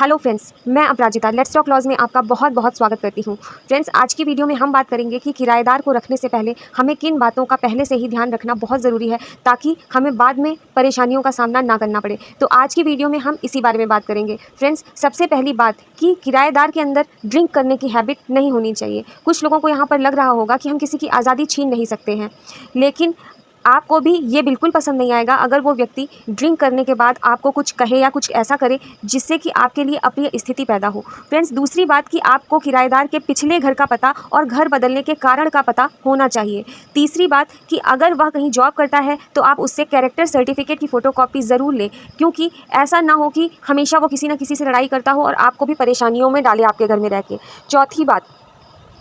Hello friends, मैं अपराजिता लेट्सटॉक्लॉज में आपका बहुत बहुत स्वागत करती हूँ। फ्रेंड्स, आज की वीडियो में हम बात करेंगे कि किराएदार को रखने से पहले हमें किन बातों का पहले से ही ध्यान रखना बहुत ज़रूरी है ताकि हमें बाद में परेशानियों का सामना ना करना पड़े। तो आज की वीडियो में हम इसी बारे में बात करेंगे। फ्रेंड्स, सबसे पहली बात कि किराएदार के अंदर ड्रिंक करने की हैबिट नहीं होनी चाहिए। कुछ लोगों को यहाँ पर लग रहा होगा कि हम किसी की आज़ादी छीन नहीं सकते हैं, लेकिन आपको भी ये बिल्कुल पसंद नहीं आएगा अगर वो व्यक्ति ड्रिंक करने के बाद आपको कुछ कहे या कुछ ऐसा करे जिससे कि आपके लिए अप्रिय स्थिति पैदा हो। फ्रेंड्स, दूसरी बात कि आपको किराएदार के पिछले घर का पता और घर बदलने के कारण का पता होना चाहिए। तीसरी बात कि अगर वह कहीं जॉब करता है तो आप उससे कैरेक्टर सर्टिफिकेट की फ़ोटोकॉपी ज़रूर लें, क्योंकि ऐसा ना हो कि हमेशा वो किसी न किसी से लड़ाई करता हो और आपको भी परेशानियों में डाले आपके घर में रह के। चौथी बात,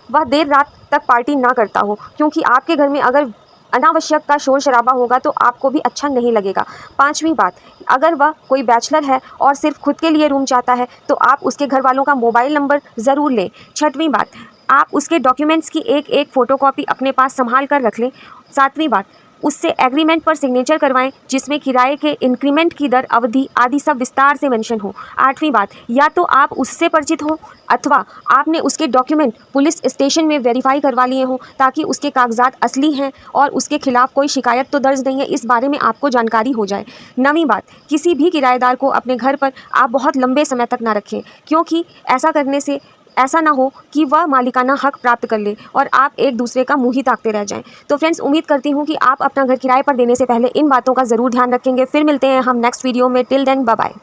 वह देर रात तक पार्टी ना करता हो, क्योंकि आपके घर में अगर अनावश्यक का शोर शराबा होगा तो आपको भी अच्छा नहीं लगेगा। पांचवी बात, अगर वह कोई बैचलर है और सिर्फ खुद के लिए रूम चाहता है तो आप उसके घर वालों का मोबाइल नंबर ज़रूर लें। छठवीं बात, आप उसके डॉक्यूमेंट्स की एक एक फ़ोटोकॉपी अपने पास संभाल कर रख लें। सातवीं बात, उससे एग्रीमेंट पर सिग्नेचर करवाएं जिसमें किराए के इंक्रीमेंट की दर, अवधि आदि सब विस्तार से मेंशन हो। आठवीं बात, या तो आप उससे परिचित हो अथवा आपने उसके डॉक्यूमेंट पुलिस स्टेशन में वेरीफाई करवा लिए हों ताकि उसके कागजात असली हैं और उसके खिलाफ कोई शिकायत तो दर्ज नहीं है, इस बारे में आपको जानकारी हो जाए। नवीं बात, किसी भी किराएदार को अपने घर पर आप बहुत लंबे समय तक ना रखें, क्योंकि ऐसा करने से ऐसा ना हो कि वह मालिकाना हक प्राप्त कर ले और आप एक दूसरे का मुंह ही ताकते रह जाएं। तो फ्रेंड्स, उम्मीद करती हूँ कि आप अपना घर किराए पर देने से पहले इन बातों का ज़रूर ध्यान रखेंगे। फिर मिलते हैं हम नेक्स्ट वीडियो में। Till then, bye bye.